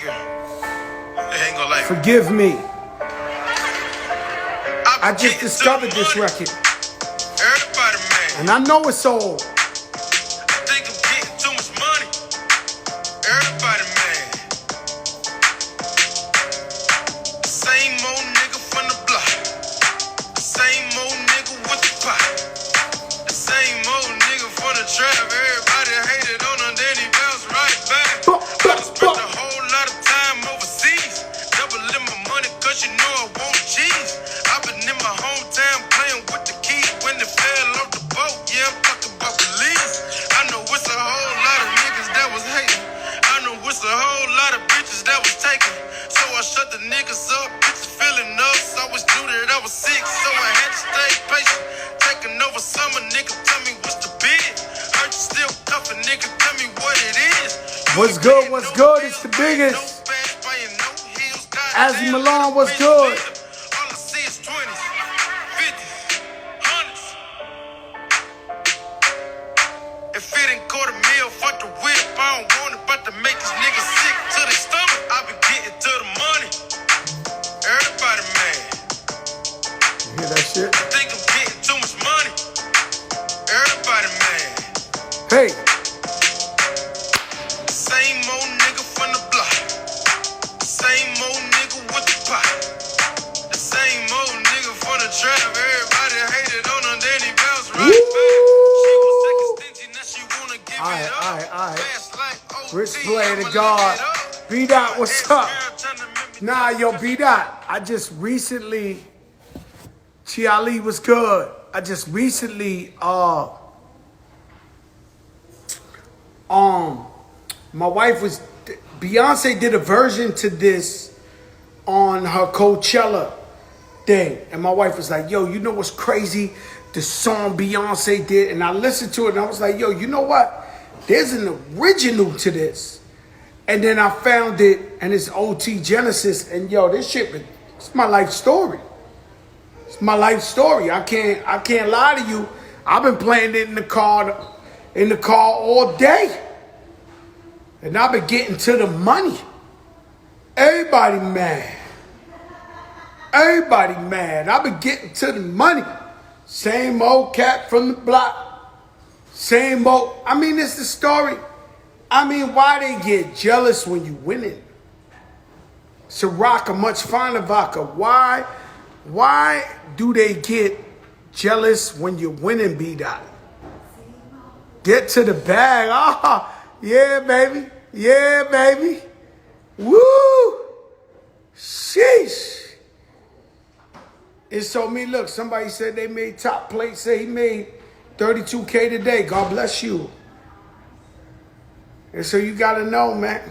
nigga. They ain't gonna like Forgive me. I just discovered this record. Everybody, man. And I know it's old. I think I'm getting too much money. Everybody, man. Same old nigga from the block. Same old nigga with the pot. The same old nigga for the trap. Everybody hated on him, then he bounced right back. I done spent a whole lot of time overseas. Doubling my money cause you know I want cheese. I've been in my hometown playing with the keys when it fell off the boat. Yeah, I'm talking about release. I know it's a whole lot of niggas that was hating. I know it's a whole lot of bitches that was taking. So I shut the niggas up, bitches feeling us. I was due that I was sick, so I had to stay patient. Taking over summer, nigga, tell me what's the bid. Heard you still cuffing, nigga, tell me what it is. What's good? What's good? It's the biggest. Azzy Malone, what's good? All I see is 20s, 50s, 100s. If it ain't quarter meal, fuck the whip. I don't want it, but to make these niggas sick to their stomach. I been getting to the money. Everybody mad. You hear that shit? I think I'm getting too much money. Everybody mad. Hey. Same old nigga from the block. Same old nigga with the pot. The same old nigga for the trap. Everybody hated on him, then he bounced right back. She was second stingy, now she wanna give it up. All right. Fast like OT, Rich play I'ma to live God. it up. B-Dot, what's My up? ex-girl tryna make me Nah, yo, B-Dot. I just recently, Chiali was good. I just recently, my wife was, Beyonce did a version to this on her Coachella thing. And my wife was like, yo, you know what's crazy? The song Beyonce did. And I listened to it and I was like, yo, you know what? There's an original to this. And then I found it and it's OT Genesis. And yo, this shit, it's my life story. It's my life story. I can't lie to you. I've been playing it in the car all day. And I've been getting to the money. Everybody mad. Everybody mad. I've been getting to the money. Same old cat from the block. Same old. I mean, it's the story. I mean, why they get jealous when you winning? Sriracha, much finer vodka. Why do they get jealous when you're winning, B-Dot? Get to the bag. Ah, yeah, baby. Yeah, baby. Woo! Sheesh. It's so me. Look, somebody said they made top plate. Say he made $32K today. God bless you. And so you got to know, man.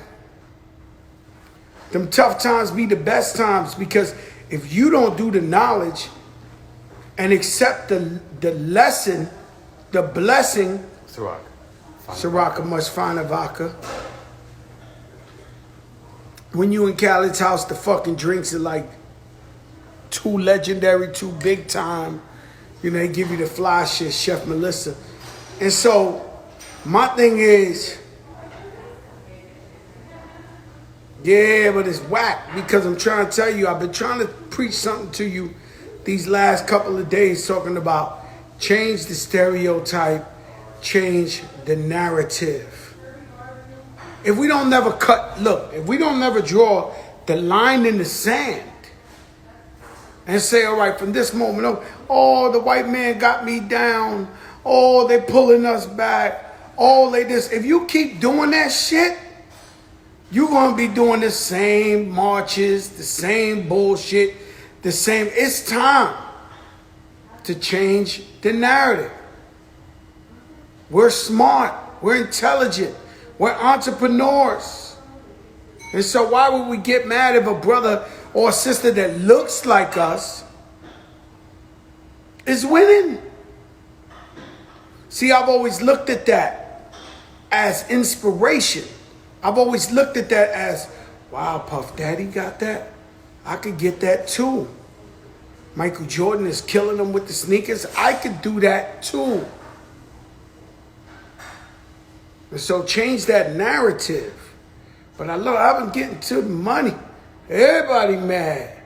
Them tough times be the best times because if you don't do the knowledge and accept the lesson, the blessing, Sriracha, much finer vodka. When you in Khaled's house, the fucking drinks are like too legendary, too big time. You know, they give you the fly shit, Chef Melissa. And so, my thing is, yeah, but it's whack because I'm trying to tell you, I've been trying to preach something to you these last couple of days talking about change the stereotype, change the narrative. If we don't never if we don't never draw the line in the sand and say, all right, from this moment on, oh, the white man got me down. Oh, they pulling us back. Oh, they this. If you keep doing that shit, you're going to be doing the same marches, the same bullshit, the same. It's time to change the narrative. We're smart. We're intelligent. We're entrepreneurs. And so why would we get mad if a brother or a sister that looks like us is winning? See, I've always looked at that as inspiration. I've always looked at that as, wow, Puff Daddy got that. I could get that too. Michael Jordan is killing them with the sneakers. I could do that too. And so change that narrative. But I've been getting to the money. Everybody mad.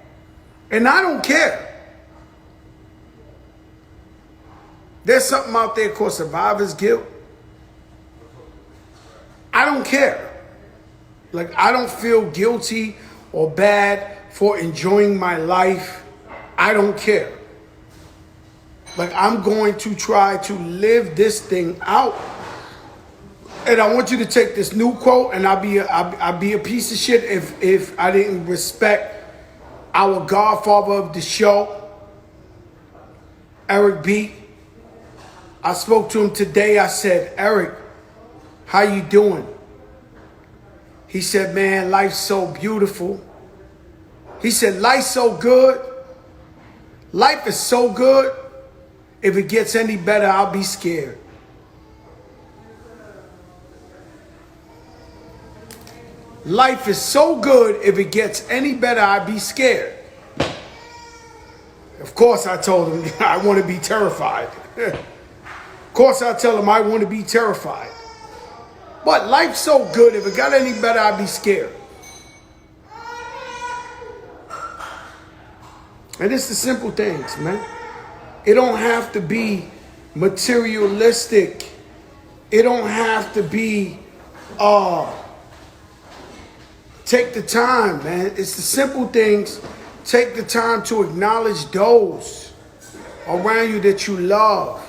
And I don't care. There's something out there called survivor's guilt. I don't care. Like, I don't feel guilty or bad for enjoying my life. I don't care. Like, I'm going to try to live this thing out. And I want you to take this new quote, and I'll be a piece of shit if I didn't respect our godfather of the show, Eric B. I spoke to him today. I said, Eric, how you doing? He said, man, life's so beautiful. He said, life's so good. Life is so good. If it gets any better, I'll be scared. Life is so good. If it gets any better, I'll be scared. Of course, I told him I want to be terrified. Of course, I tell him I want to be terrified. But life's so good. If it got any better, I'd be scared. And it's the simple things, man. It don't have to be materialistic. It don't have to be, take the time, man. It's the simple things. Take the time to acknowledge those around you that you love.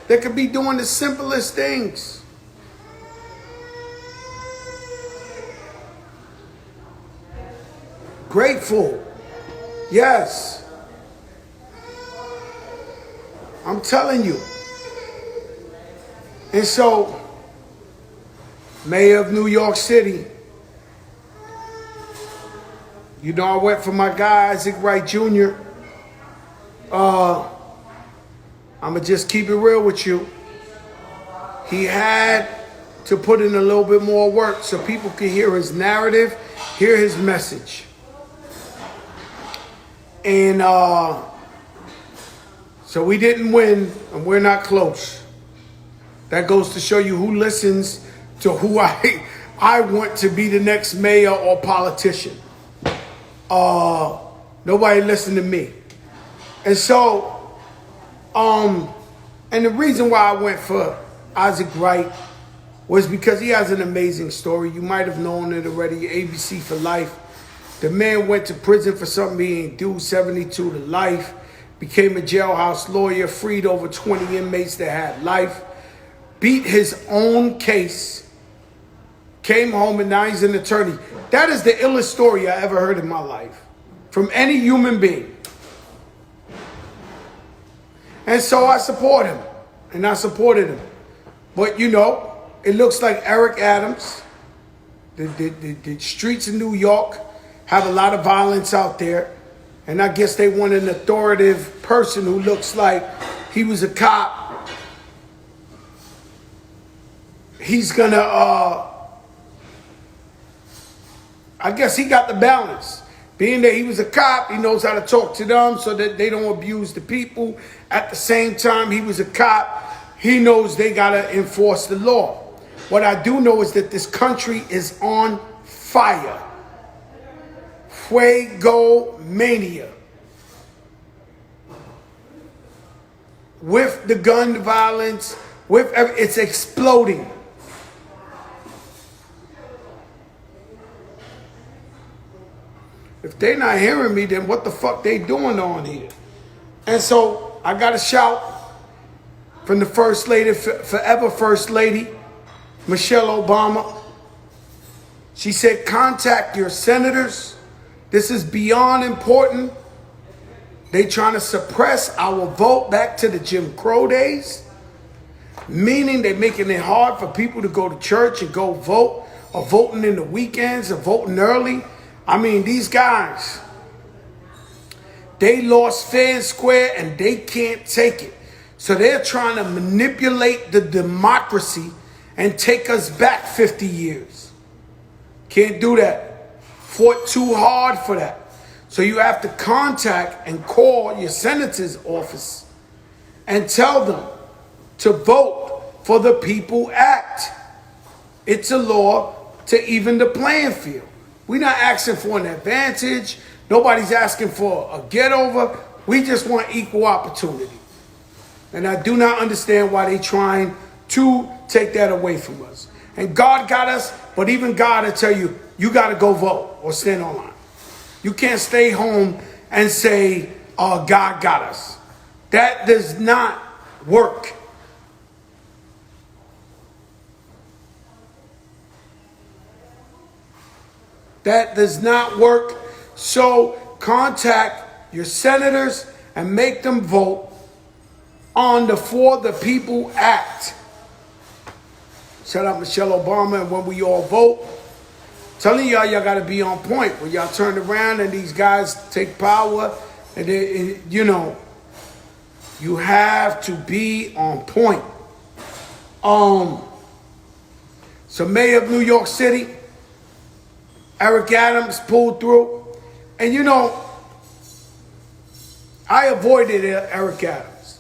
They could be doing the simplest things. Grateful. Yes. I'm telling you. And so, Mayor of New York City, you know, I went for my guy, Isaac Wright Jr. I'm going to just keep it real with you. He had to put in a little bit more work so people could hear his narrative, hear his message. And so we didn't win, and we're not close. That goes to show you who listens to who I want to be the next mayor or politician. Nobody listened to me. And so, and the reason why I went for Isaac Wright was because he has an amazing story. You might have known it already, ABC for life. The man went to prison for something he ain't do, 72 to life, became a jailhouse lawyer, freed over 20 inmates that had life, beat his own case, came home, and now he's an attorney. That is the illest story I ever heard in my life from any human being. And so I support him, and I supported him. But, you know, it looks like Eric Adams, the streets of New York have a lot of violence out there. And I guess they want an authoritative person who looks like he was a cop. He's gonna, I guess he got the balance. Being that he was a cop, he knows how to talk to them so that they don't abuse the people. At the same time, he was a cop. He knows they gotta enforce the law. What I do know is that this country is on fire. Fuego mania. With the gun violence, it's exploding. If they're not hearing me, then what the fuck they doing on here? And so I got a shout from the First Lady, forever First Lady, Michelle Obama. She said, contact your senators. This is beyond important. They trying to suppress our vote back to the Jim Crow days, meaning they're making it hard for people to go to church and go vote, or voting in the weekends, or voting early. I mean, these guys, they lost fair and square, and they can't take it. So they're trying to manipulate the democracy and take us back 50 years. Can't do that. Fought too hard for that. So you have to contact and call your senator's office and tell them to vote for the People Act. It's a law to even the playing field. We're not asking for an advantage. Nobody's asking for a get over. We just want equal opportunity. And I do not understand why they're trying to take that away from us. And God got us, but even God will tell you, you got to go vote or stand online. You can't stay home and say, oh, God got us. That does not work. That does not work. So contact your senators and make them vote on the For the People Act. Shout out Michelle Obama. And when we all vote, telling y'all got to be on point. When y'all turn around and these guys take power, and they, you know, you have to be on point. So Mayor of New York City, Eric Adams pulled through. And you know, I avoided Eric Adams.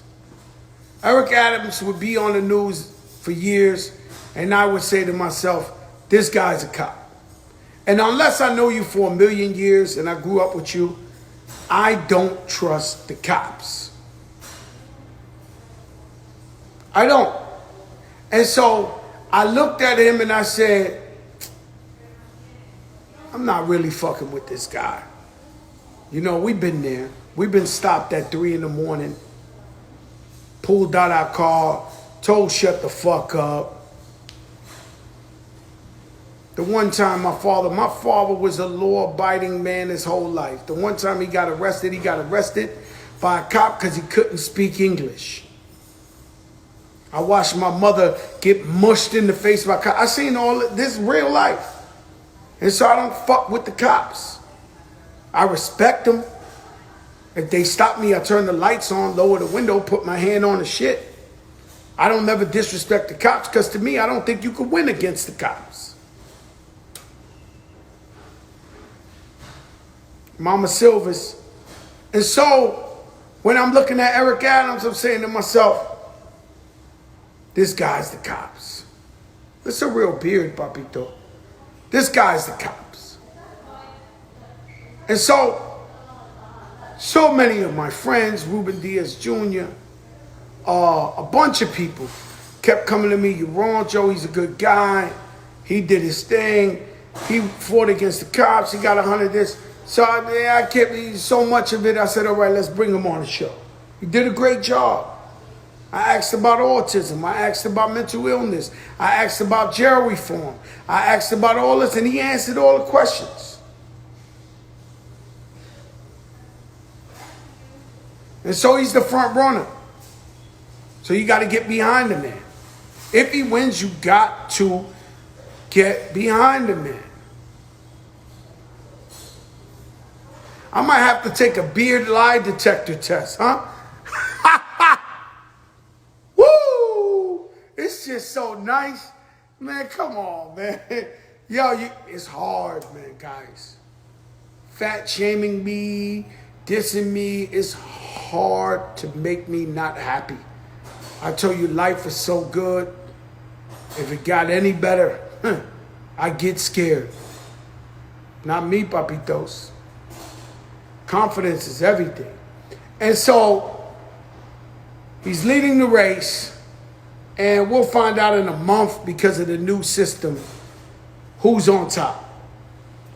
Eric Adams would be on the news for years, and I would say to myself, this guy's a cop. And unless I know you for 1,000,000 years and I grew up with you, I don't trust the cops. I don't. And so I looked at him and I said, I'm not really fucking with this guy. You know, we've been there. We've been stopped at 3 a.m, pulled out our car, told shut the fuck up. The one time my father was a law-abiding man his whole life. The one time he got arrested by a cop because he couldn't speak English. I watched my mother get mushed in the face by a cop. I seen all of this real life. And so I don't fuck with the cops. I respect them. If they stop me, I turn the lights on, lower the window, put my hand on the shit. I don't never disrespect the cops because to me, I don't think you could win against the cops. Mama Silvers. And so when I'm looking at Eric Adams, I'm saying to myself, this guy's the cops. It's a real beard, papito. This guy's the cops. And so many of my friends, Ruben Diaz Jr., a bunch of people kept coming to me, you're wrong, Joe, he's a good guy. He did his thing. He fought against the cops. He got 100 this. So I kept so much of it, I said, all right, let's bring him on the show. He did a great job. I asked about autism. I asked about mental illness. I asked about jail reform. I asked about all this, and he answered all the questions. And so he's the front runner. So you got to get behind the man. If he wins, you got to get behind the man. I might have to take a beard lie detector test, huh? Woo! It's just so nice. Man, come on, man. Yo, it's hard, man, guys. Fat shaming me, dissing me, it's hard to make me not happy. I tell you, life is so good. If it got any better, I get scared. Not me, papitos. Confidence is everything. And so he's leading the race, and we'll find out in a month because of the new system who's on top.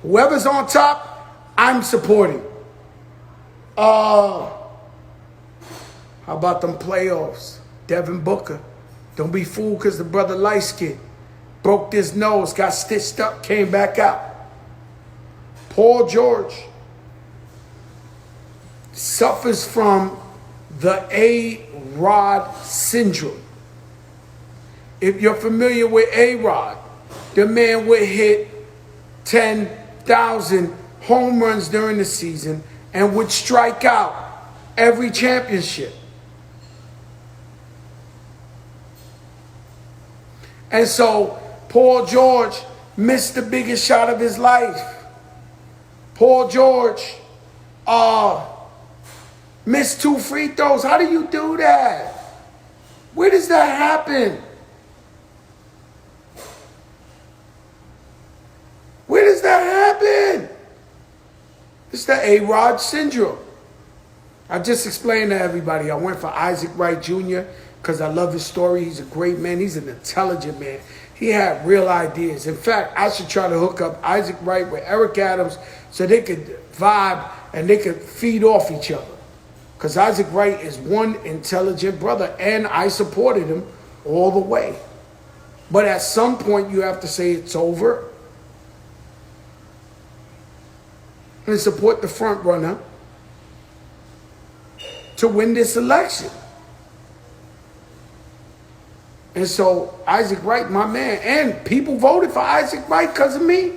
Whoever's on top, I'm supporting. How about them playoffs? Devin Booker. Don't be fooled because the brother light skin broke his nose, got stitched up, came back out. Paul George suffers from the Arod Syndrome. If you're familiar with Arod, the man would hit 10,000 home runs during the season and would strike out every championship. And so Paul George missed the biggest shot of his life. Paul George missed 2 free throws. How do you do that? Where does that happen? It's the Arod Syndrome. I just explained to everybody. I went for Isaac Wright Jr. because I love his story. He's a great man. He's an intelligent man. He had real ideas. In fact, I should try to hook up Isaac Wright with Eric Adams so they could vibe and they could feed off each other. Because Isaac Wright is one intelligent brother, and I supported him all the way. But at some point, you have to say it's over and support the front runner to win this election. And so Isaac Wright, my man, and people voted for Isaac Wright because of me.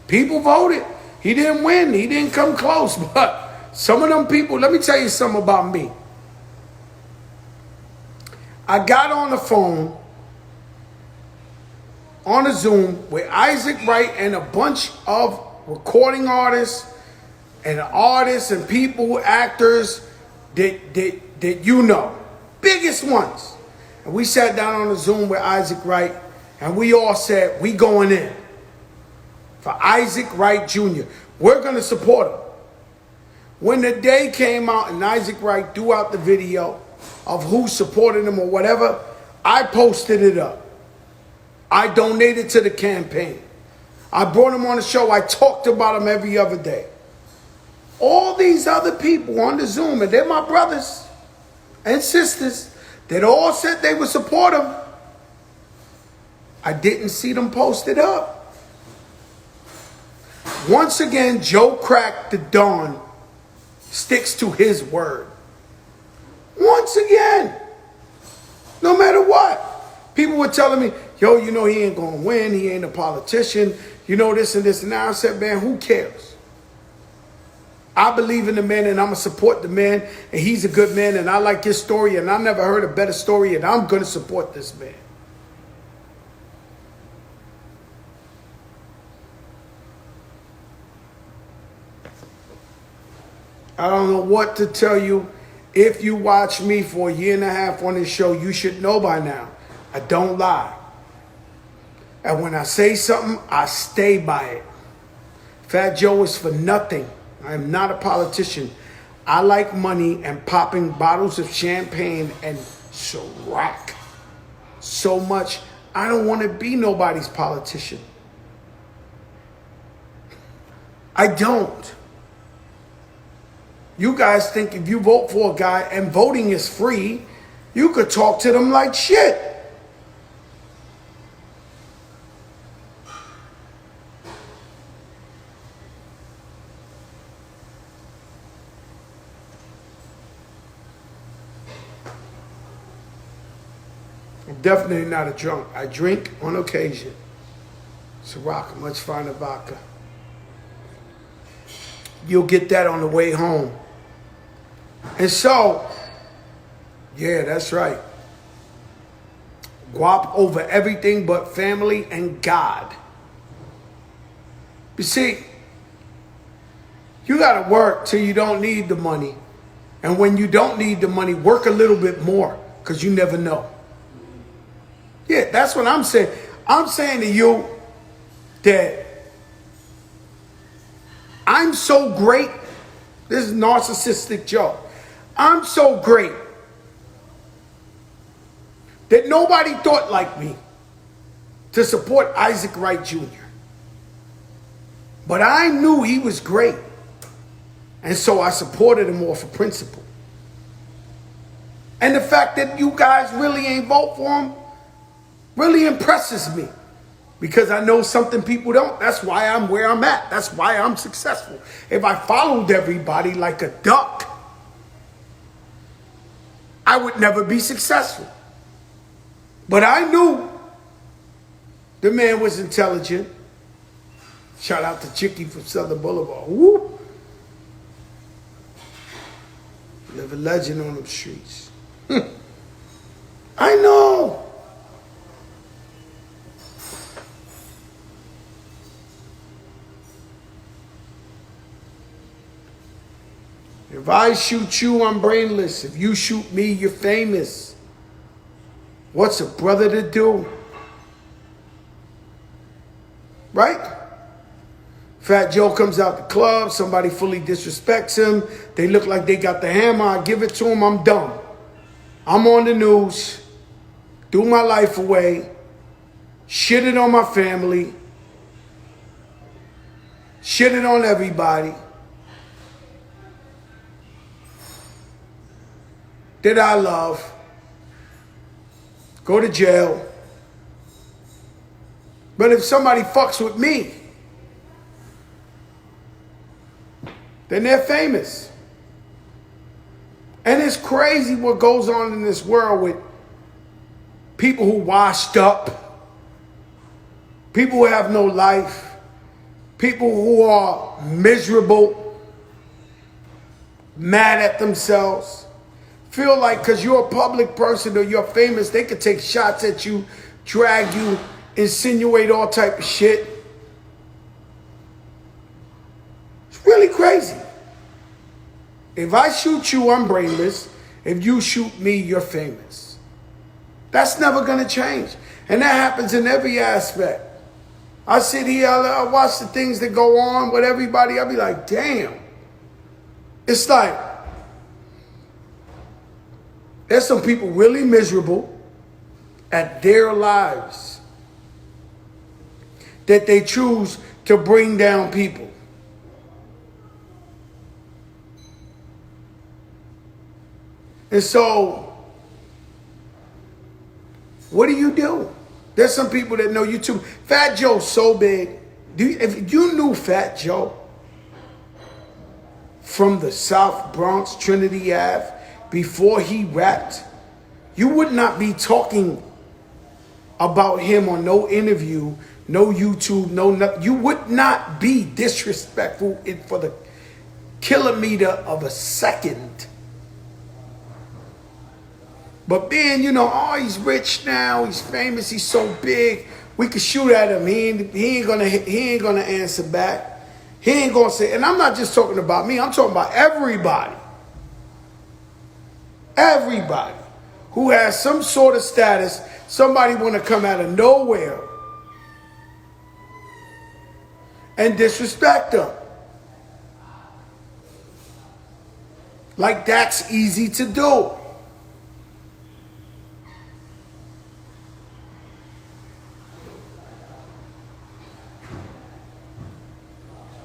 People voted. He didn't win. He didn't come close. But some of them people, let me tell you something about me. I got on the phone, on a Zoom with Isaac Wright and a bunch of recording artists and people, actors that you know. Biggest ones. And we sat down on a Zoom with Isaac Wright and we all said, we going in for Isaac Wright Jr. We're going to support him. When the day came out and Isaac Wright threw out the video of who supported him or whatever, I posted it up. I donated to the campaign. I brought him on the show. I talked about him every other day. All these other people on the Zoom, and they're my brothers and sisters, that all said they would support him. I didn't see them posted up. Once again, Joe Crack the Don sticks to his word. Once again. No matter what. People were telling me, yo, you know he ain't going to win. He ain't a politician. You know this and this and that. I said, man, who cares? I believe in the man and I'm going to support the man. And he's a good man and I like his story and I never heard a better story and I'm going to support this man. I don't know what to tell you. If you watch me for a year and a half on this show, you should know by now. I don't lie. And when I say something, I stay by it. Fat Joe is for nothing. I am not a politician. I like money and popping bottles of champagne and Ciroc so much. I don't want to be nobody's politician. I don't. You guys think if you vote for a guy and voting is free, you could talk to them like shit. I'm definitely not a drunk. I drink on occasion. Ciroc, much finer vodka. You'll get that on the way home. And so, yeah, that's right. Guap over everything but family and God. You see, you got to work till you don't need the money. And when you don't need the money, work a little bit more because you never know. Yeah, that's what I'm saying. I'm saying to you that I'm so great. This is narcissistic Joe. I'm so great that nobody thought like me to support Isaac Wright Jr. But I knew he was great. And so I supported him off of principle. And the fact that you guys really ain't vote for him really impresses me. Because I know something people don't. That's why I'm where I'm at. That's why I'm successful. If I followed everybody like a duck, I would never be successful. But I knew the man was intelligent. Shout out to Chicky from Southern Boulevard. Woo! Live a legend on them streets. I know. If I shoot you, I'm brainless. If you shoot me, you're famous. What's a brother to do? Right? Fat Joe comes out the club, somebody fully disrespects him. They look like they got the hammer. I give it to him, I'm done. I'm on the news, threw my life away, shitted on my family, shitted on everybody that I love, go to jail. But if somebody fucks with me, then they're famous. And it's crazy what goes on in this world with people who washed up, people who have no life, people who are miserable, mad at themselves, feel like because you're a public person or you're famous, they could take shots at you, drag you, insinuate all type of shit. It's really crazy. If I shoot you, I'm brainless. If you shoot me, you're famous. That's never going to change. And that happens in every aspect. I sit here, I watch the things that go on with everybody. I'll be like, damn. It's like, there's some people really miserable at their lives that they choose to bring down people. And so, what do? There's some people that know you too. Fat Joe's so big. If you knew Fat Joe from the South Bronx, Trinity Ave, before he rapped, you would not be talking about him on no interview, no YouTube, no nothing. You would not be disrespectful for the kilometer of a second. But being, oh, he's rich now, he's famous, he's so big, we could shoot at him. He ain't gonna answer back. He ain't gonna say, and I'm not just talking about me, I'm talking about everybody. Everybody who has some sort of status, somebody want to come out of nowhere and disrespect them. Like that's easy to do.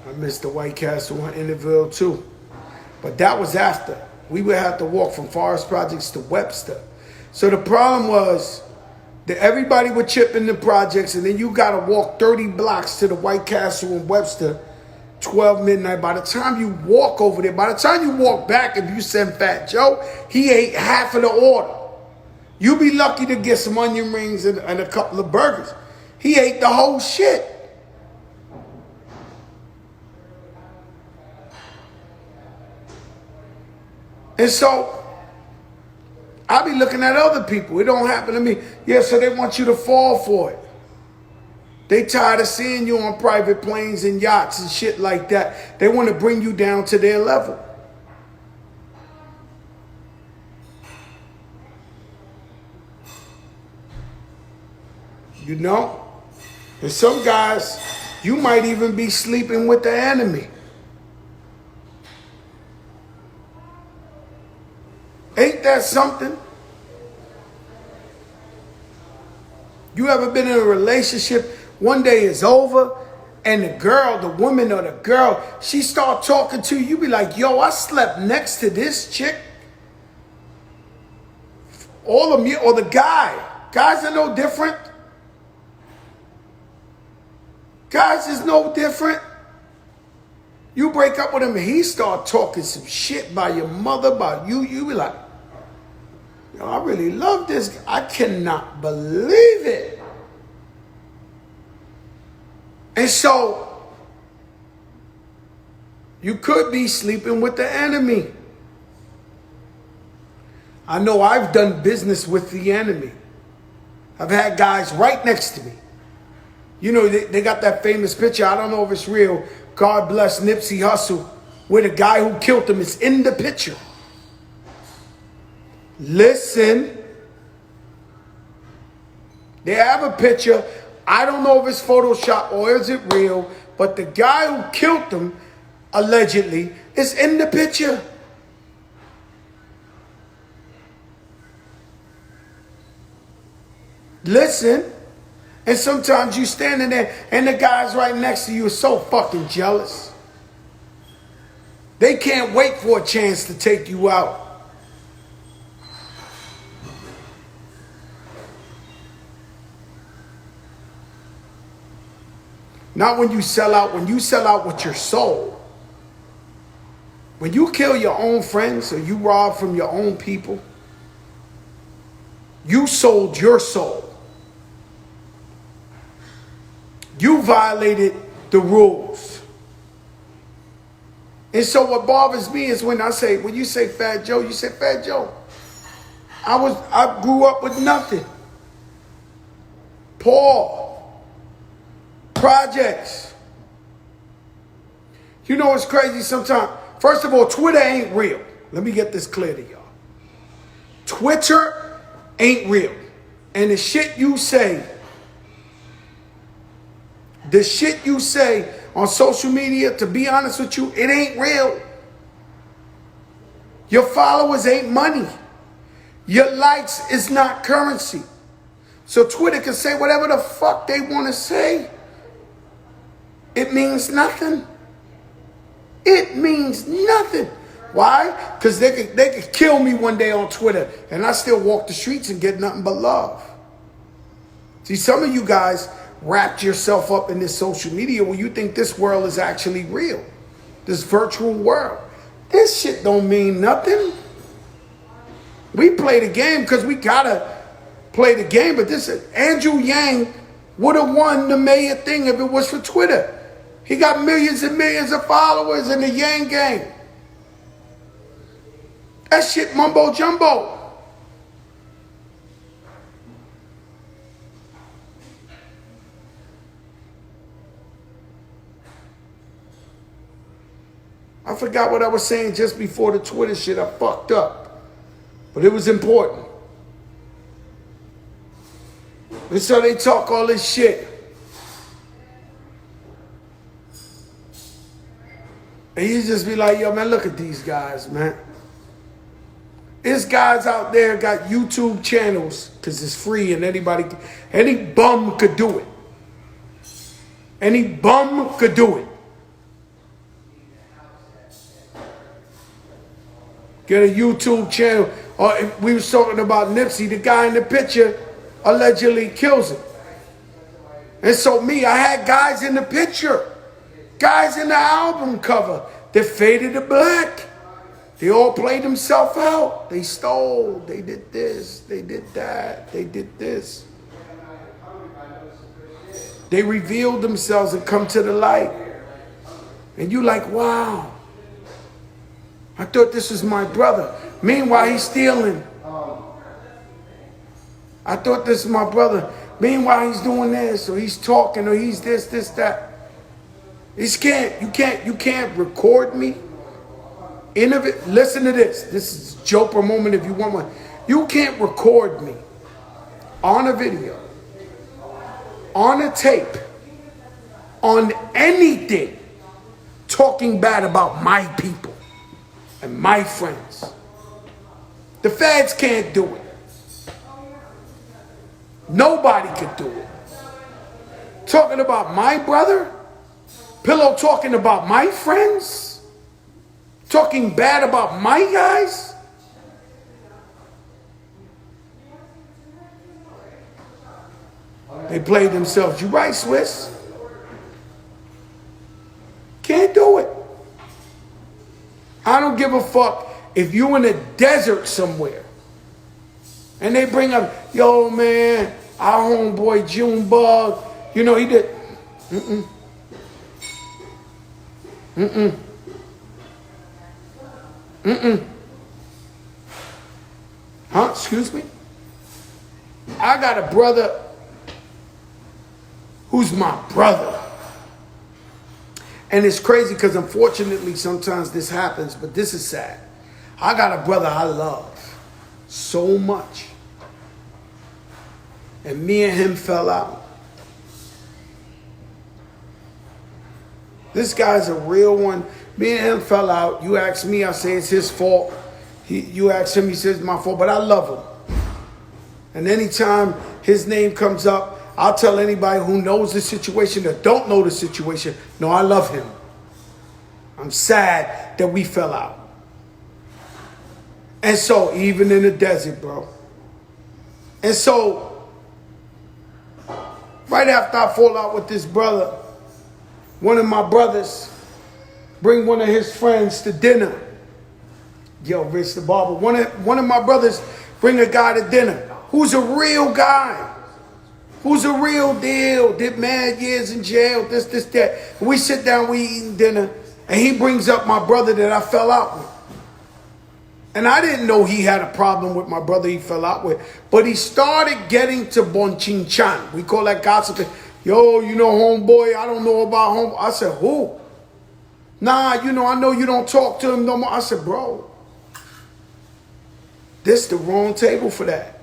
I missed the White Castle in Interville too. But that was after. We would have to walk from Forest Projects to Webster. So the problem was that everybody would chip in the projects and then you got to walk 30 blocks to the White Castle in Webster, 12 midnight. By the time you walk over there, by the time you walk back, if you send Fat Joe, he ate half of the order. You'll be lucky to get some onion rings and a couple of burgers. He ate the whole shit. And so, I'll be looking at other people. It don't happen to me. Yeah, so they want you to fall for it. They tired of seeing you on private planes and yachts and shit like that. They want to bring you down to their level. And some guys, you might even be sleeping with the enemy. Ain't that something? You ever been in a relationship, one day is over, and the woman or the girl, she start talking to you, you be like, yo, I slept next to this chick. All of me, or the guy. Guys are no different. Guys is no different. You break up with him and he start talking some shit by your mother, about you. You be like, yo, I really love this guy. I cannot believe it. And so, you could be sleeping with the enemy. I know I've done business with the enemy. I've had guys right next to me. They got that famous picture. I don't know if it's real. God bless Nipsey Hussle, where the guy who killed him is in the picture. Listen. They have a picture I don't know if it's Photoshop or is it real, but the guy who killed them, allegedly, is in the picture. Listen. And sometimes you standing there and the guys right next to you are so fucking jealous. They can't wait for a chance to take you out. Not when you sell out with your soul. When you kill your own friends or you rob from your own people, you sold your soul. You violated the rules. And so what bothers me is when you say Fat Joe, you say Fat Joe. I grew up with nothing. Poor. Projects. You know what's crazy sometimes? First of all, Twitter ain't real. Let me get this clear to y'all. Twitter ain't real. And the shit you say on social media, to be honest with you, it ain't real. Your followers ain't money. Your likes is not currency. So Twitter can say whatever the fuck they want to say. It means nothing. It means nothing. Why? Because they could kill me one day on Twitter and I still walk the streets and get nothing but love. See, some of you guys wrapped yourself up in this social media where you think this world is actually real. This virtual world. This shit don't mean nothing. We play the game because we gotta play the game, but Andrew Yang would have won the mayor thing if it was for Twitter. He got millions and millions of followers in the Yang gang. That shit mumbo jumbo. I forgot what I was saying just before the Twitter shit. I fucked up. But it was important. And so they talk all this shit. And you just be like, yo, man, look at these guys, man. There's guys out there got YouTube channels because it's free and any bum could do it. Any bum could do it. Get a YouTube channel. Or we was talking about Nipsey, the guy in the picture allegedly kills him. And so I had guys in the picture. Guys in the album cover that faded to black. They all played themselves out. They stole. They did this. They did that. They did this. They revealed themselves and come to the light. And you like, wow. I thought this was my brother. Meanwhile, he's stealing. I thought this is my brother. Meanwhile, he's doing this, or he's talking, or he's this, that. You can't record me. Listen to this. This is a Joper moment if you want one. You can't record me on a video, on a tape, on anything, talking bad about my people and my friends. The feds can't do it. Nobody could do it. Talking about my brother? Pillow talking about my friends? Talking bad about my guys? They played themselves. You right, Swiss? Can't do it. I don't give a fuck if you in a desert somewhere and they bring up, yo, man, our homeboy Junebug, you know, he did. Huh? Excuse me? I got a brother who's my brother. And it's crazy because unfortunately sometimes this happens, but this is sad. I got a brother I love so much. And me and him fell out. This guy's a real one. Me and him fell out. You ask me, I say it's his fault. You ask him, he says it's my fault. But I love him. And anytime his name comes up, I'll tell anybody who knows the situation or don't know the situation, no, I love him. I'm sad that we fell out. And so, even in the desert, bro. And so, right after I fall out with this brother, one of my brothers bring one of his friends to dinner. Yo, Rich the barber. One of my brothers bring a guy to dinner who's a real guy. Who's a real deal. Did mad years in jail, this, that. And we sit down, we eating dinner, and he brings up my brother that I fell out with. And I didn't know he had a problem with my brother he fell out with. But he started getting to Bonchinchan. We call that gossiping. Yo, you know homeboy, I don't know about homeboy. I said, who? Nah, I know you don't talk to him no more. I said, bro, this the wrong table for that.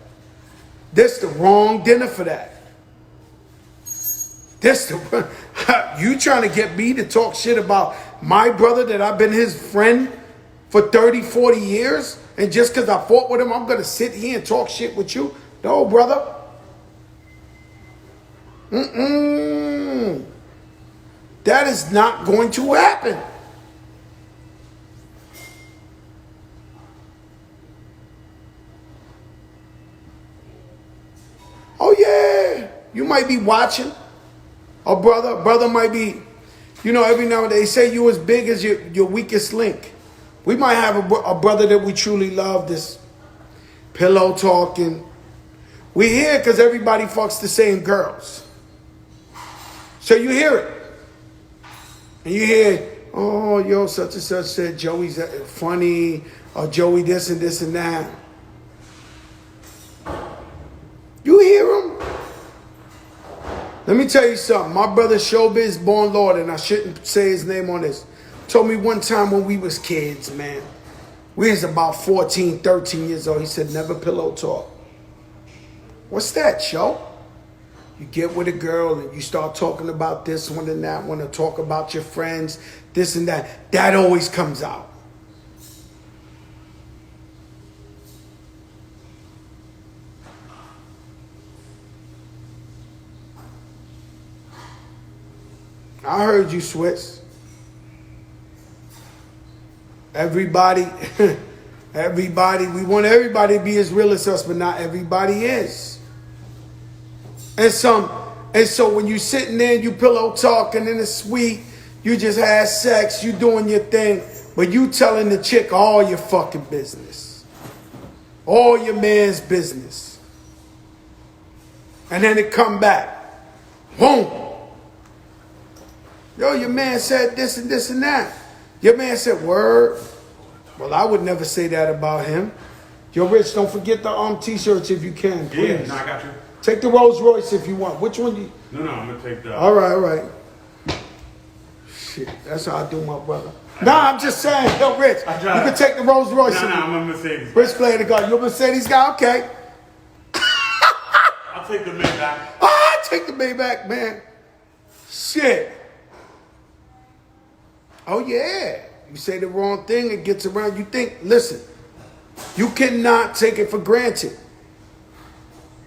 This the wrong dinner for that. You trying to get me to talk shit about my brother that I've been his friend for 30, 40 years, and just because I fought with him, I'm going to sit here and talk shit with you? No, brother. That is not going to happen. Oh, yeah. You might be watching. A brother might be, every now and then they say you as big as your weakest link. We might have a brother that we truly love, this pillow talking. We hear because everybody fucks the same girls. So you hear it. And you hear, oh, yo, such and such said Joey's funny, or Joey this and this and that. You hear him. Let me tell you something. My brother Showbiz, born Lord, and I shouldn't say his name on this, told me one time when we was kids, man. We was about 14, 13 years old. He said, never pillow talk. What's that, Joe? You get with a girl and you start talking about this one and that one, to talk about your friends, this and that. That always comes out. I heard you, Swiss. Everybody, we want everybody to be as real as us, but not everybody is. And so when you sitting there and you pillow talking and it's sweet, you just had sex, you doing your thing, but you telling the chick all your fucking business. All your man's business. And then it come back. Boom. Yo, your man said this and this and that. Your man said, word. Well, I would never say that about him. Yo, Rich, don't forget the t-shirts if you can, please. Yeah, no, I got you. Take the Rolls Royce if you want. Which one you? No, I'm going to take the... All right. Shit, that's how I do my brother. Nah, I'm just saying. Yo, Rich, you can take the Rolls Royce. No, I'm a Mercedes. Rich playing the guy. You're a Mercedes guy? Okay. I'll take the Maybach. I'll take the Maybach, man. Shit. Oh, yeah. You say the wrong thing, it gets around. You think, listen, you cannot take it for granted.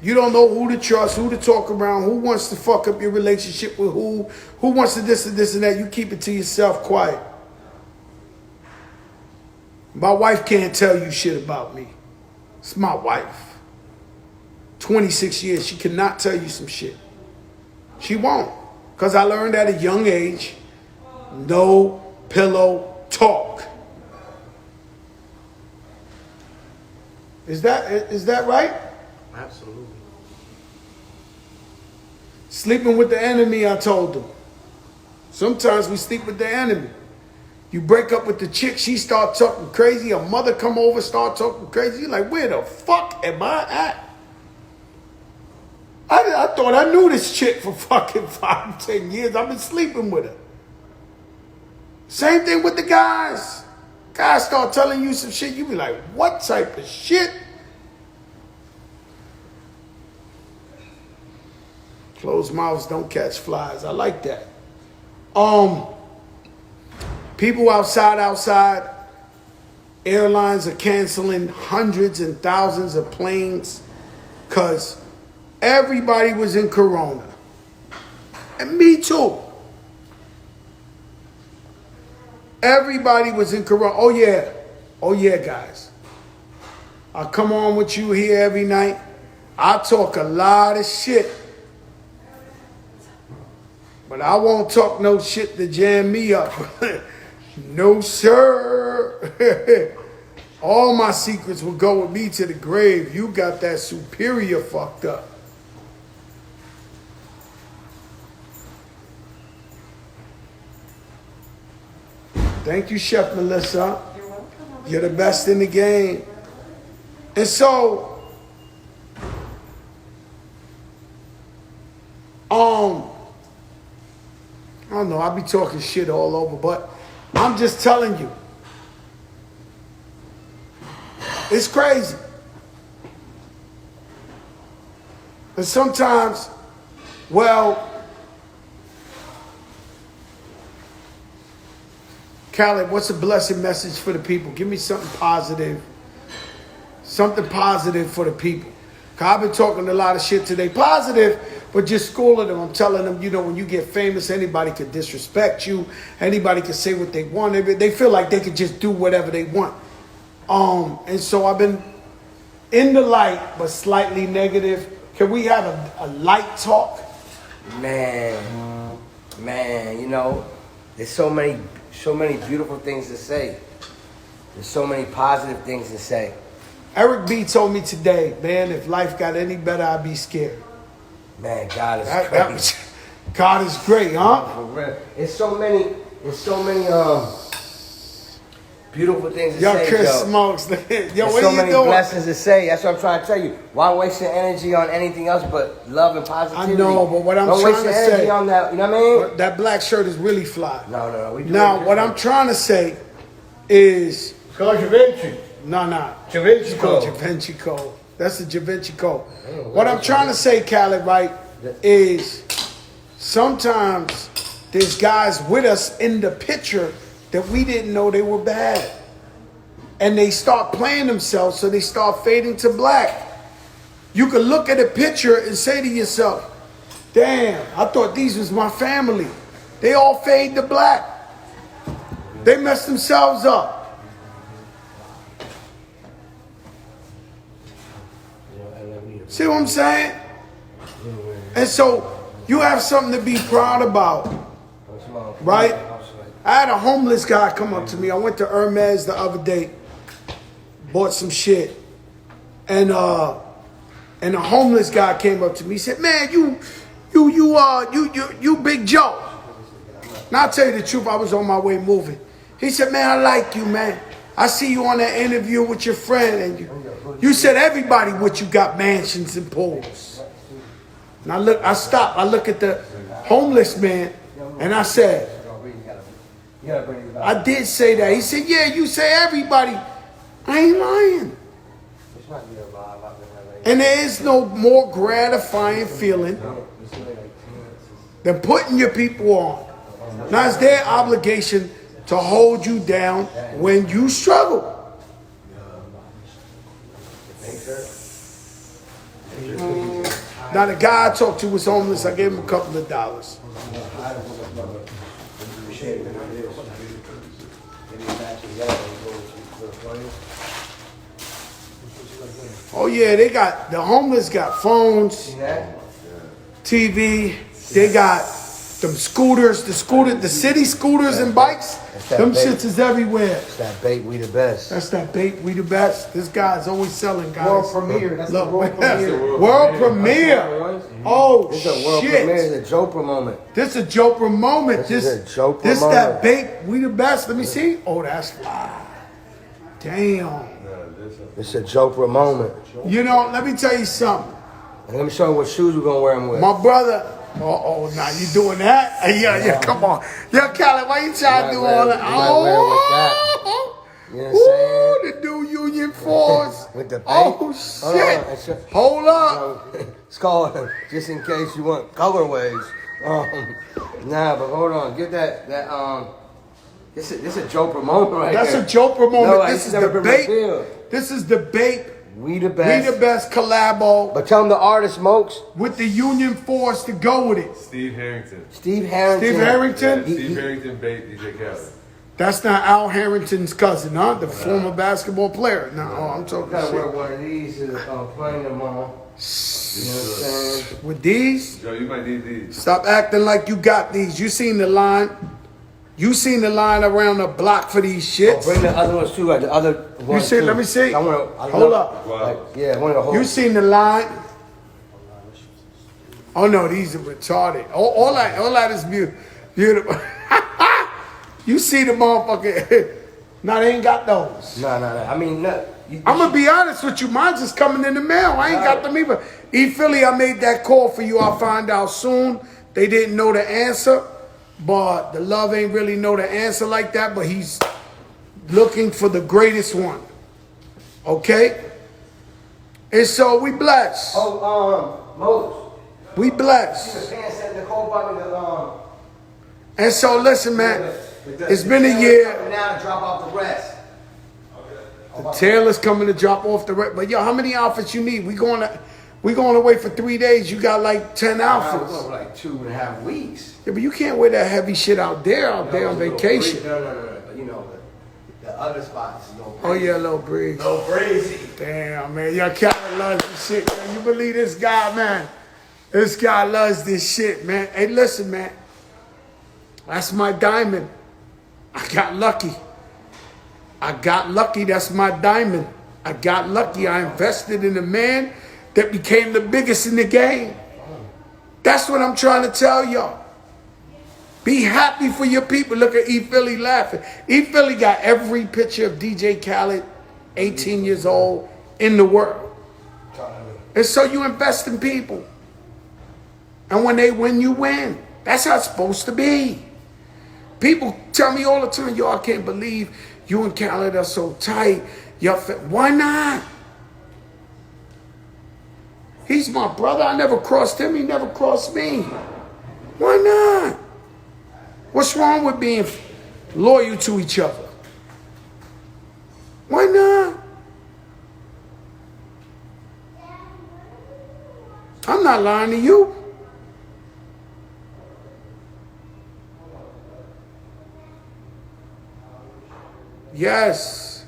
You don't know who to trust, who to talk around, who wants to fuck up your relationship with who wants to this and this and that. You keep it to yourself quiet. My wife can't tell you shit about me. It's my wife. 26 years, she cannot tell you some shit. She won't. Because I learned at a young age, no pillow talk. Is that right? Absolutely. Sleeping with the enemy, I told them. Sometimes we sleep with the enemy. You break up with the chick, she start talking crazy. A mother come over, start talking crazy. You're like, where the fuck am I at? I thought I knew this chick for fucking 5, 10 years. I've been sleeping with her. Same thing with the guys. Guys start telling you some shit. You be like, what type of shit? Closed mouths don't catch flies. I like that. People outside. Airlines are canceling hundreds and thousands of planes because everybody was in Corona. And me too. Everybody was in Corona. Oh yeah, guys. I come on with you here every night. I talk a lot of shit. But I won't talk no shit to jam me up. No, sir. All my secrets will go with me to the grave. You got that superior fucked up. Thank you, Chef Melissa. You're welcome. You're the best in the game. And so, I don't know, I'll be talking shit all over, but I'm just telling you. It's crazy. And sometimes, well, Khaled, what's a blessed message for the people? Give me something positive. Something positive for the people. Because I've been talking a lot of shit today. Positive, but just schooling them. I'm telling them, you know, when you get famous, anybody can disrespect you. Anybody can say what they want. They feel like they can just do whatever they want. And so I've been in the light, but slightly negative. Can we have a light talk? Man, you know, there's so many beautiful things to say. There's so many positive things to say. Eric B told me today, man, if life got any better, I'd be scared. Man, God is crazy. God is great, huh? For real. There's so many beautiful things to Yo, say, Chris Joe. Smokes. Yo, There's what so are you many doing? blessings to say. That's what I'm trying to tell you. Why waste your energy on anything else but love and positivity? I know, but what I'm Don't trying waste to your energy say, on that. You know what I mean? that black shirt is really fly. No. We do Now, it what I'm trying to say is, It's called Da Vinci. no. Da Vinci It's called Code. Da Vinci Code. That's the Da Vinci Code. What I'm trying to say, Khaled, right, is sometimes there's guys with us in the picture that we didn't know they were bad. And they start playing themselves, so they start fading to black. You can look at a picture and say to yourself, damn, I thought these was my family. They all fade to black. They mess themselves up. See what I'm saying? And so you have something to be proud about, right? I had a homeless guy come up to me. I went to Hermes the other day, bought some shit, and a homeless guy came up to me. He said, "Man, you Big Joe." Now I'll tell you the truth. I was on my way moving. He said, "Man, I like you, man. I see you on that interview with your friend, and you said everybody with you got mansions and pools." And I stopped. I look at the homeless man, and I said, I did say that. He said, "Yeah, you say everybody." I ain't lying. And there is no more gratifying feeling than putting your people on. Now it's their obligation to hold you down when you struggle. Now the guy I talked to was homeless. I gave him a couple of dollars. Oh yeah, the homeless got phones, TV. They got them scooters, the city scooters and bikes. Them shits is everywhere. It's that bait, we the best. That's that bait, we the best. This guy's always selling, guys. World premiere. That's the world premiere. World premiere. Oh This is a world shit. premiere. It's a Jopra moment. This is a Jopra moment. This is a Jopra This moment. that bait, we the best. Let me see. Oh, that's fly. Damn. It's a Jopra moment. You know, let me tell you something. And let me show you what shoes we're gonna wear them with. My brother. Now you doing that? Yeah, come on. Yo, Khaled, why you trying to do all that? You know what I'm saying? The new Union Force. With the bait. Oh, shit. Hold up. It's called, just in case you want colorways. Nah, but hold on. Get that This is a Joe moment right That's there. a Joker moment. No, This this is has the never been Bape. revealed. This is the Bape. We the best. We the best collabo But tell them the artist smokes. with the Union Force to go with it. Steve Harrington. Steve Harrington. Steve Harrington? Yeah, Steve Harrington bait DJ Khaled. That's not Al Harrington's cousin, huh? The former basketball player. No, I'm talking Gotta wear shit. one of these to playing them on. You know what I'm saying? With these, Joe, you might need these. stop acting like you got these. You seen the line. You seen the line around the block for these shits. Bring the other ones too, like the other ones. see? too. Let me see. I Hold up. Wow. Like, yeah, I want to hold. You seen the line? Oh no, these are retarded. All that is beautiful. You see the motherfucker? No, they ain't got those. No. I mean, no. I'm gonna be honest with you. Mine's just coming in the mail. I ain't got them either. Philly, I made that call for you. I'll find out soon. They didn't know the answer, but the love ain't really know the answer like that. But he's looking for the greatest one. Okay. And so we blessed. Oh, Moses. We blessed. The pants that Nicole bought me the And so listen, man. It's been a year. Now to drop off the rest. Taylor's coming to drop off the rest. But yo, how many outfits you need? We going away for 3 days. You got like 10 I was outfits. going for like 2.5 weeks. Yeah, but you can't wear that heavy shit out there on vacation. No. But you know, the other spots is no. Oh yeah, little breeze. No crazy. Damn, man. Yo, Khaled loves this shit, man. You believe this guy, man? This guy loves this shit, man. Hey, listen, man. That's my diamond. I got lucky. That's my diamond. I got lucky. I invested in a man that became the biggest in the game. That's what I'm trying to tell y'all. Be happy for your people. Look at Philly laughing. Philly got every picture of DJ Khaled, 18 years old, in the world. And so you invest in people. And when they win, you win. That's how it's supposed to be. People tell me all the time, yo, I can't believe you and Khaled are so tight. Why not? He's my brother. I never crossed him. He never crossed me. Why not? What's wrong with being loyal to each other? Why not? I'm not lying to you. Yes.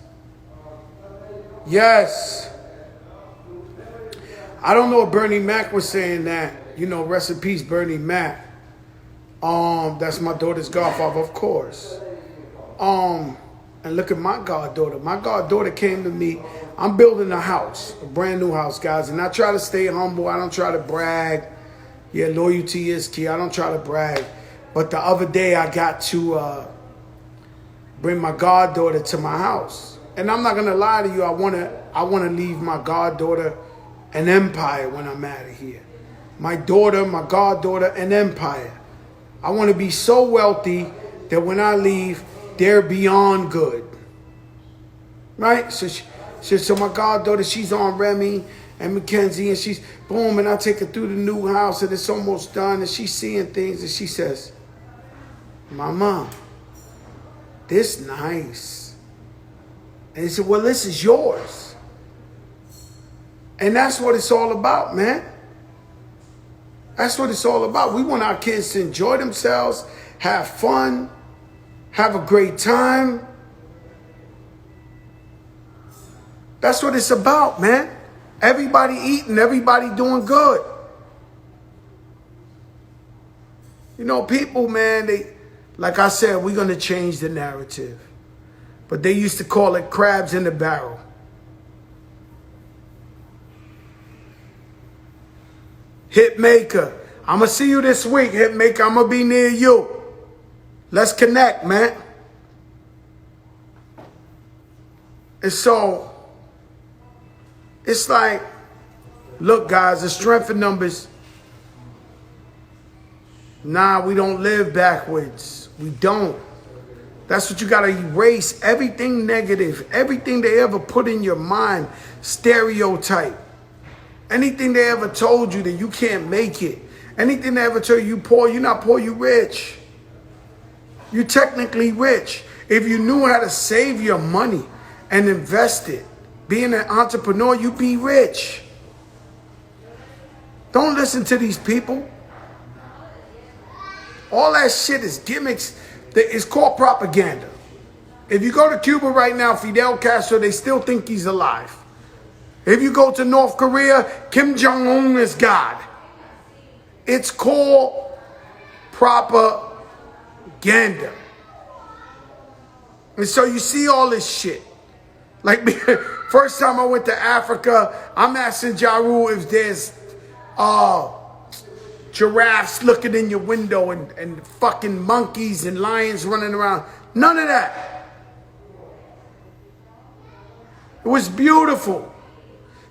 I don't know if Bernie Mac was saying that. You know, rest in peace, Bernie Mac. That's my daughter's godfather, of course. And look at my goddaughter. My goddaughter came to me. I'm building a house, a brand new house, guys. And I try to stay humble. I don't try to brag. Yeah, loyalty is key. I don't try to brag. But the other day I got to bring my goddaughter to my house. And I'm not gonna lie to you, I wanna leave my goddaughter an empire when I'm out of here. My daughter, my goddaughter, an empire. I wanna be so wealthy that when I leave, they're beyond good. Right? So my goddaughter, she's on Remy and Mackenzie, and she's boom, and I take her through the new house and it's almost done, and she's seeing things, and she says, Mama, this nice. And he said, well, this is yours. And that's what it's all about, man. That's what it's all about. We want our kids to enjoy themselves, have fun, have a great time. That's what it's about, man. Everybody eating, everybody doing good. You know, people, man, like I said, we're going to change the narrative. But they used to call it crabs in the barrel. Hitmaker, I'm going to see you this week, Hitmaker. I'm going to be near you. Let's connect, man. And so, it's like, look, guys, the strength in numbers. Nah, we don't live backwards. We don't. That's what you got to erase. Everything negative, everything they ever put in your mind, stereotype. Anything they ever told you that you can't make it. Anything they ever told you poor, you're not poor, you rich. You're technically rich. If you knew how to save your money and invest it, being an entrepreneur, you'd be rich. Don't listen to these people. All that shit is gimmicks. It's called propaganda. If you go to Cuba right now, Fidel Castro, they still think he's alive. If you go to North Korea, Kim Jong-un is God. It's called propaganda. And so you see all this shit. Like, first time I went to Africa, I'm asking Jaru if there's giraffes looking in your window and fucking monkeys and lions running around. None of that. It was beautiful.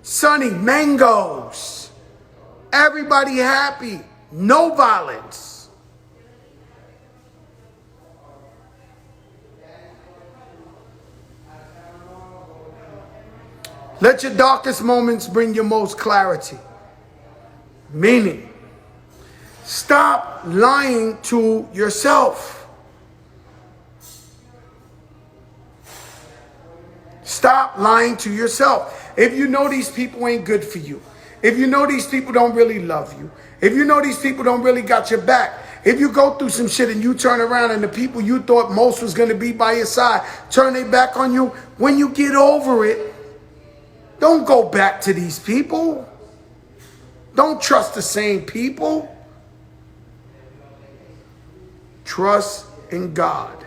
Sunny, mangoes. Everybody happy. No violence. Let your darkest moments bring your most clarity. Meaning, stop lying to yourself. Stop lying to yourself. If you know these people ain't good for you, if you know these people don't really love you, if you know these people don't really got your back, if you go through some shit and you turn around and the people you thought most was going to be by your side turn their back on you, when you get over it, don't go back to these people. Don't trust the same people. Trust in God.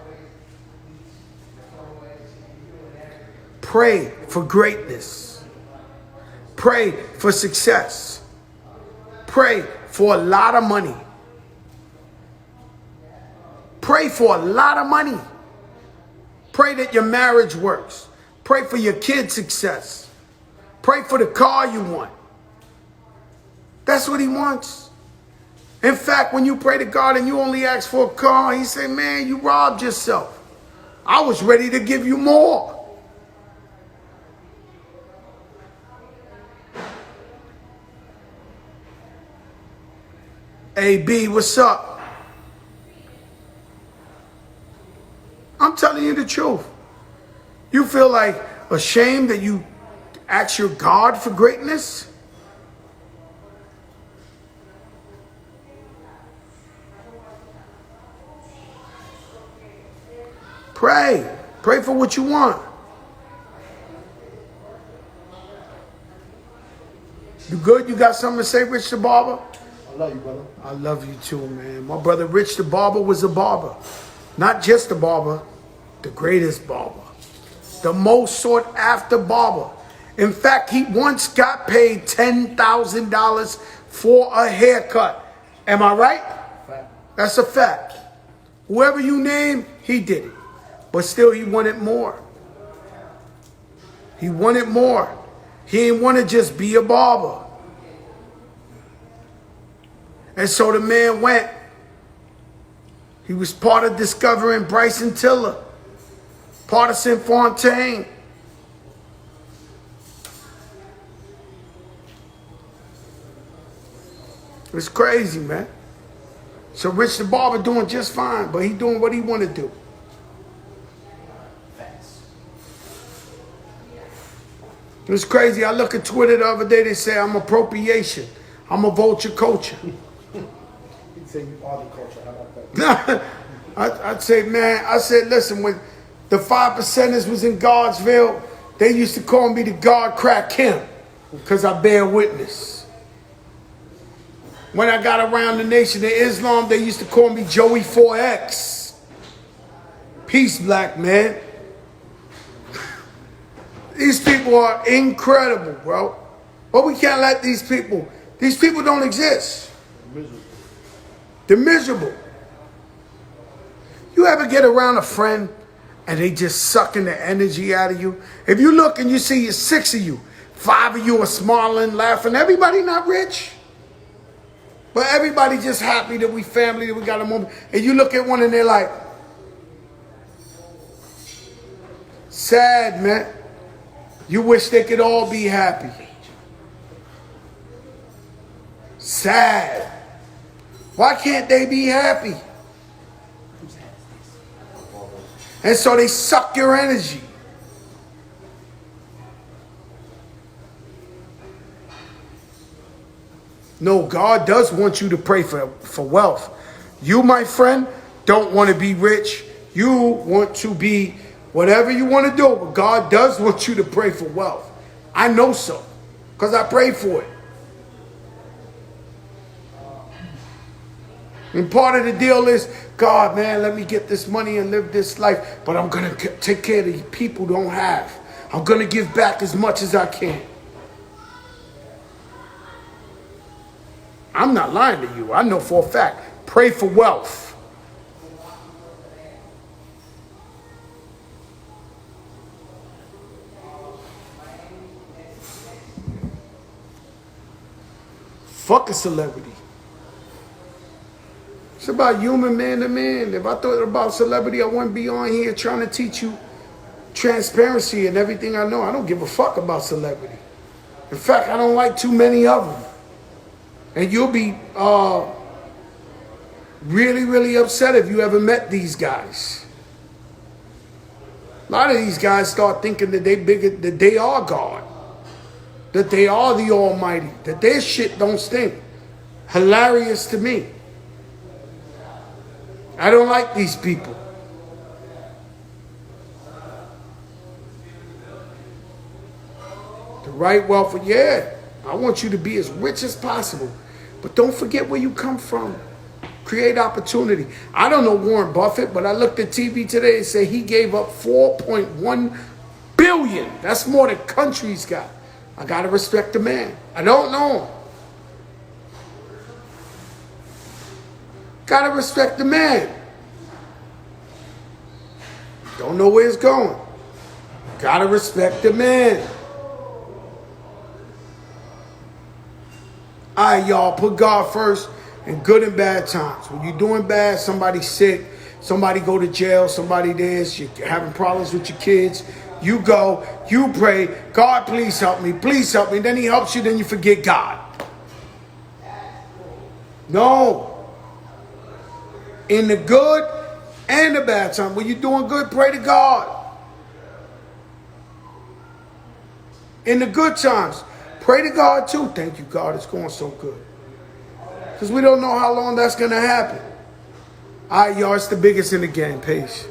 Pray for greatness. Pray for success. Pray for a lot of money. Pray for a lot of money. Pray that your marriage works. Pray for your kids' success. Pray for the car you want. That's what he wants. In fact, when you pray to God and you only ask for a car, he said, man, you robbed yourself. I was ready to give you more. AB, what's up? I'm telling you the truth. You feel like ashamed that you ask your God for greatness? Pray. Pray for what you want. You good? You got something to say, Rich the Barber? I love you, brother. I love you too, man. My brother Rich the Barber was a barber. Not just a barber, the greatest barber. The most sought after barber. In fact, he once got paid $10,000 for a haircut. Am I right? Fact. That's a fact. Whoever you name, he did it. But still, he wanted more. He wanted more. He didn't want to just be a barber. And so the man went. He was part of discovering Bryson Tiller, part of Fontaine. It's crazy, man. So Rich the Barber doing just fine, but he doing what he want to do. It's crazy. I look at Twitter the other day, they say I'm appropriation. I'm a vulture culture. He'd say you are the culture. How about that? I'd say, man, I said, listen, when the 5%ers was in Guardsville, they used to call me the God Crack Kim because I bear witness. When I got around the Nation of Islam, they used to call me Joey 4X. Peace, black man. These people are incredible, bro. But we can't let these people don't exist. They're miserable. You ever get around a friend and they just sucking the energy out of you? If you look and you see 6 of you, 5 of you are smiling, laughing, everybody not rich. But everybody just happy that we family, that we got a moment. And you look at one and they're like, sad, man. You wish they could all be happy. Sad. Why can't they be happy? And so they suck your energy. No, God does want you to pray for wealth. You, my friend, don't want to be rich. You want to be whatever you want to do. But God does want you to pray for wealth. I know so, because I prayed for it. And part of the deal is, God, man, let me get this money and live this life. But I'm going to take care of the people who don't have. I'm going to give back as much as I can. I'm not lying to you. I know for a fact. Pray for wealth. Fuck a celebrity. It's about human man to man. If I thought about celebrity, I wouldn't be on here trying to teach you transparency and everything I know. I don't give a fuck about celebrity. In fact, I don't like too many of them. And you'll be really, really upset if you ever met these guys. A lot of these guys start thinking that that they are God. That they are the Almighty. That their shit don't stink. Hilarious to me. I don't like these people. The right wealth, yeah, I want you to be as rich as possible. But don't forget where you come from. Create opportunity. I don't know Warren Buffett, but I looked at TV today and said he gave up $4.1 billion. That's more than countries got. I got to respect the man. I don't know him. Got to respect the man. Don't know where it's going. Got to respect the man. All right, y'all, put God first in good and bad times. When you're doing bad, somebody's sick, somebody go to jail, somebody this, you're having problems with your kids, you go, you pray, God, please help me, please help me. Then he helps you, then you forget God. No. In the good and the bad time. When you're doing good, pray to God. In the good times, pray to God too. Thank you, God, it's going so good. Because we don't know how long that's going to happen. All right, y'all, it's the biggest in the game. Peace.